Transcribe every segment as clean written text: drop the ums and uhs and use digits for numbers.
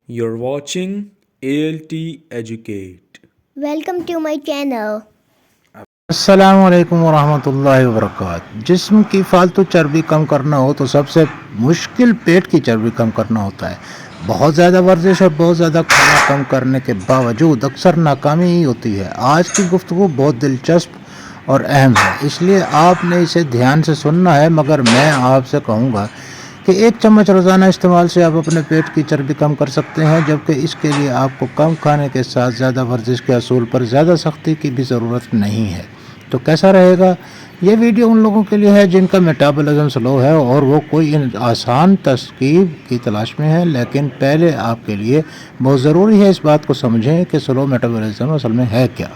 You're watching ALT Educate. Welcome to my channel. अस्सलाम वालेकुम वरहमतुल्लाहि वबरकातुहू। जिस्म की फालतू चर्बी कम करना हो तो सबसे मुश्किल पेट की चर्बी कम करना होता है। बहुत ज़्यादा वर्जिश और बहुत ज़्यादा खाना कम करने के बावजूद अक्सर नाकामी ही होती है। आज की गुफ्तगू बहुत दिलचस्प और अहम है, इसलिए आपने इसे ध्यान से सुनना है। मगर मैं आपसे कहूँगा कि 1 चम्मच रोज़ाना इस्तेमाल से आप अपने पेट की चर्बी कम कर सकते हैं, जबकि इसके लिए आपको कम खाने के साथ ज़्यादा वर्जिश के असूल पर ज़्यादा सख्ती की भी ज़रूरत नहीं है। तो कैसा रहेगा? ये वीडियो उन लोगों के लिए है जिनका मेटाबॉलिज्म स्लो है और वो कोई आसान तरकीब की तलाश में है। लेकिन पहले आपके लिए बहुत ज़रूरी है इस बात को समझें कि स्लो मेटाबॉलिज्म असल में है क्या।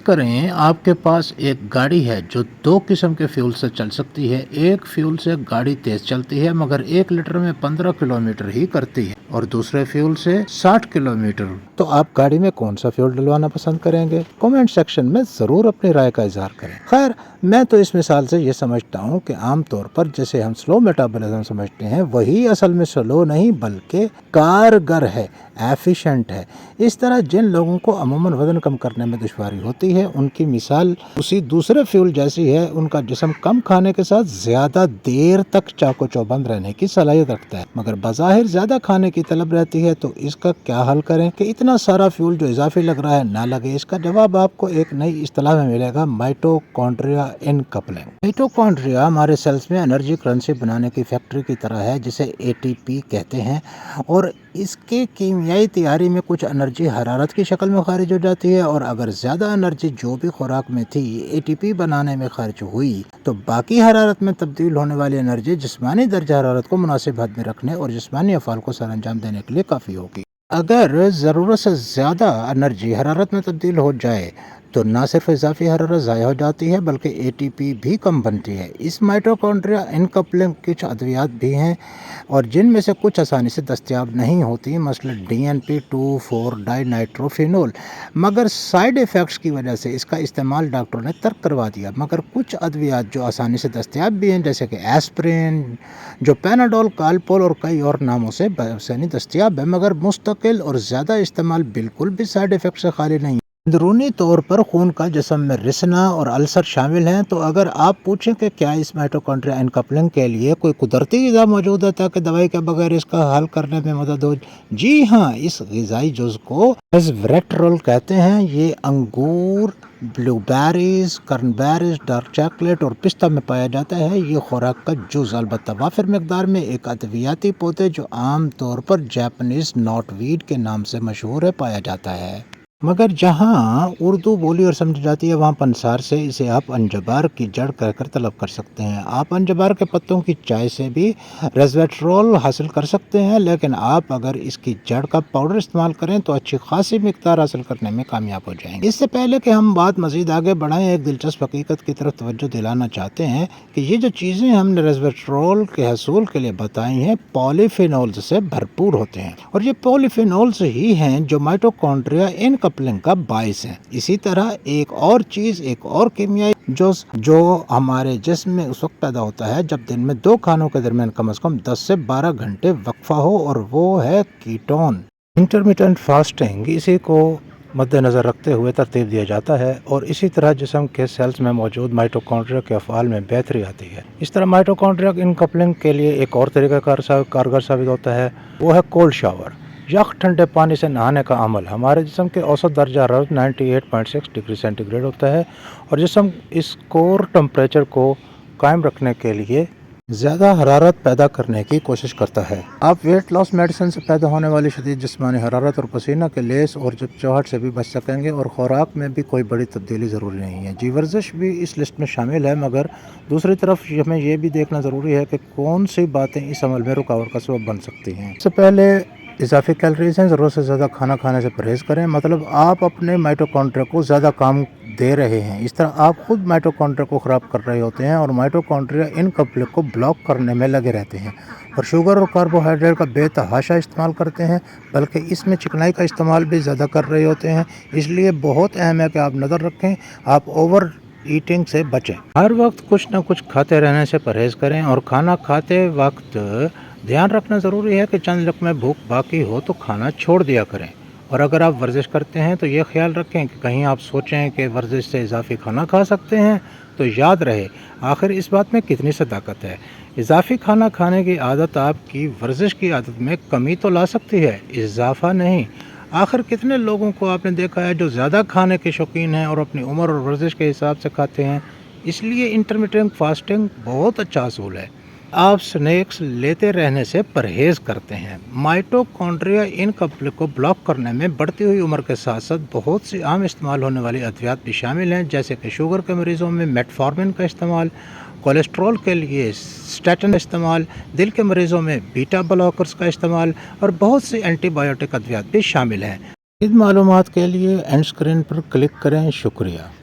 करें आपके पास एक गाड़ी है जो 2 किस्म के फ्यूल से चल सकती है। एक फ्यूल से गाड़ी तेज चलती है मगर 1 लीटर में 15 किलोमीटर ही करती है, और दूसरे फ्यूल से 60 किलोमीटर। तो आप गाड़ी में कौन सा फ्यूल डलवाना पसंद करेंगे? कमेंट सेक्शन में ज़रूर अपनी राय का इजहार करें। खैर, मैं तो इस मिसाल से ये समझता हूँ कि आम तौर पर जैसे हम स्लो मेटाबॉलिज्म समझते हैं, वही असल में स्लो नहीं बल्कि कारगर है, एफिशिएंट है। इस तरह जिन लोगों को अमूमन वजन कम करने में दुश्वारी होती है, उनकी मिसाल उसी दूसरे फ्यूल जैसी है। उनका जिस्म कम खाने के साथ ज़्यादा देर तक चाको चौबंद रहने की सलाहियत रखता है, मगर बज़ाहिर ज़्यादा खाने की तलब रहती है। तो इसका क्या हल करें कि इतना सारा फ्यूल जो इजाफी लग रहा है ना लगे? इसका जवाब आपको एक नई इस्तिलाह में मिलेगा, माइटोकॉन्ड्रिया इनकपलिंग। माइटोकॉन्ड्रिया हमारे सेल्स में एनर्जी करेंसी बनाने की फैक्ट्री की तरह है, जिसे ATP कहते हैं, और इसके कीमियाई तैयारी में कुछ एनर्जी हरारत की शक्ल में खारिज हो जाती है, और अगर ज़्यादा एनर्जी जो भी खुराक में थी ATP बनाने में खर्च हुई तो बाकी हरारत में तब्दील होने वाली एनर्जी जिस्मानी दर्जा हरारत को मुनासिब हद में रखने और जिस्मानी अफ़ाल को सर अंजाम देने के लिए काफ़ी होगी। अगर ज़रूरत से ज़्यादा एनर्जी हरारत में तब्दील हो जाए तो ना सिर्फ इजाफी हरारत ज़ाया हो जाती है बल्कि ATP भी कम बनती है। इस माइटोकॉन्ड्रिया इनकपलिंग कुछ अद्वियात भी हैं और जिनमें से कुछ आसानी से दस्तयाब नहीं होती, मसलन DNP2,4 डाइनाइट्रोफिनोल, मगर साइड इफ़ेक्ट्स की वजह से इसका इस्तेमाल डॉक्टरों ने तर्क करवा दिया। मगर कुछ अद्वियात जो आसानी से दस्तयाब भी हैं, जैसे कि एस्प्रिन, जो पैनाडोल, कालपोल और कई और नामों से बआसानी दस्तयाब है, मगर मुस्तकिल और ज़्यादा इस्तेमाल बिल्कुल भी साइड इफ़ेक्ट से खाली नहीं। अंदरूनी तौर पर खून का जिस्म में रिसना और अल्सर शामिल हैं। तो अगर आप पूछें कि क्या इस माइटोकॉन्ड्रिया इनकपलिंग के लिए कोई कुदरती ग़िज़ा मौजूद है ताकि दवाई के बगैर इसका हल करने में मदद हो? जी हाँ, इस ग़िज़ाई जुज़ को रेस्वेट्रोल कहते हैं। ये अंगूर, ब्लूबेरीज, कर्नबेरीज, डार्क चॉकलेट और पिस्ता में पाया जाता है। ये खुराक का जुज़ अलबत्ता वाफिर मकदार में एक अद्वियाती पौधे जो आम तौर पर जापानीज़ नॉटवीड के नाम से मशहूर है पाया जाता है, मगर जहाँ उर्दू बोली और समझी जाती है वहाँ पंसार से इसे आप अंजबार की जड़ कहकर तलब कर सकते हैं। आप अंजबार के पत्तों की चाय से भी रेस्वेट्रोल हासिल कर सकते हैं, लेकिन आप अगर इसकी जड़ का पाउडर इस्तेमाल करें तो अच्छी खासी मिकदार हासिल करने में कामयाब हो जाएंगे। इससे पहले कि हम बात मज़ीद आगे बढ़ाएं, एक दिलचस्प हकीकत की तरफ तवज्जो दिलाना चाहते हैं कि ये जो चीज़ें हमने रेस्वेट्रोल के हसूल के लिए बताई हैं, पॉलीफिनोल्स से भरपूर होते हैं, और ये पॉलीफिनोल्स ही हैं जो माइटोकॉन्ड्रिया इनकपलिंग का बाइस है। इसी तरह एक और चीज़, एक और कीमियाई जो हमारे जिस्म में उस वक्त पैदा होता है जब दिन में 2 खानों के दरमियान कम से कम 10 से 12 घंटे वक्फा हो, और वो है कीटोन। इंटरमिटेंट फास्टिंग इसी को मद्देनज़र रखते हुए तरतीब दिया जाता है, और इसी तरह जिस्म के सेल्स में मौजूद माइटोकॉन्ड्रिया के अफ़आल में बेहतरी आती है। इस तरह माइटोकॉन्ड्रिया इनकपलिंग के लिए एक और तरीका कारगर साबित होता है, वो है कोल्ड शावर, यख ठंडे पानी से नहाने का अमल। हमारे जिस्म के औसत दर्जा हरारत 98.6 डिग्री सेंटीग्रेड होता है, और जिस्म इस कोर टेम्परेचर को कायम रखने के लिए ज़्यादा हरारत पैदा करने की कोशिश करता है। आप वेट लॉस मेडिसिन से पैदा होने वाली शदीद जिस्मानी हरारत और पसीना के लेस और चिपचिपाहट से भी बच सकेंगे, और खुराक में भी कोई बड़ी तब्दीली ज़रूरी नहीं है। जी, वर्जिश भी इस लिस्ट में शामिल है, मगर दूसरी तरफ हमें यह भी देखना ज़रूरी है कि कौन सी बातें इस अमल में रुकावट का सबब बन सकती हैं। सबसे पहले इजाफी कैलोरीज हैं। ज़रूरत से ज़्यादा खाना खाने से परहेज़ करें, मतलब आप अपने माइटोकॉन्ड्रिया को ज़्यादा काम दे रहे हैं। इस तरह आप खुद माइटोकॉन्ड्रिया को ख़राब कर रहे होते हैं, और माइटोकॉन्ड्रिया इनकपलिंग को ब्लॉक करने में लगे रहते हैं, और शुगर और कार्बोहाइड्रेट का बेतहाशा इस्तेमाल करते हैं, बल्कि इसमें चिकनाई का इस्तेमाल भी ज़्यादा कर रहे होते हैं। इसलिए बहुत अहम है कि आप नज़र रखें, आप ओवर ईटिंग से बचें। हर वक्त कुछ ना कुछ खाते रहने से परहेज़ करें, और खाना खाते वक्त دھیان رکھنا ضروری ہے کہ چند لقمے بھوک باقی ہو تو کھانا چھوڑ دیا کریں، اور اگر آپ ورزش کرتے ہیں تو یہ خیال رکھیں کہ کہیں آپ سوچیں کہ ورزش سے اضافی کھانا کھا سکتے ہیں، تو یاد رہے آخر اس بات میں کتنی صداقت ہے۔ اضافی کھانا کھانے کی عادت آپ کی ورزش کی عادت میں کمی تو لا سکتی ہے، اضافہ نہیں۔ آخر کتنے لوگوں کو آپ نے دیکھا ہے جو زیادہ کھانے کے شوقین ہیں اور اپنی عمر اور ورزش کے حساب سے کھاتے ہیں۔ اس لیے انٹرمیٹنٹ فاسٹنگ بہت اچھا اصول ہے۔ آپ سنیکس لیتے رہنے سے پرہیز کرتے ہیں۔ مائٹوکونڈریا انکمپلیٹ کو بلاک کرنے میں بڑھتی ہوئی عمر کے ساتھ ساتھ بہت سی عام استعمال ہونے والی ادویات بھی شامل ہیں، جیسے کہ شوگر کے مریضوں میں میٹفارمن کا استعمال، کولیسٹرول کے لیے اسٹیٹن استعمال، دل کے مریضوں میں بیٹا بلاکرز کا استعمال، اور بہت سی اینٹی بایوٹک ادویات بھی شامل ہیں۔ مزید معلومات کے لیے اینڈ اسکرین پر کلک کریں۔ شکریہ۔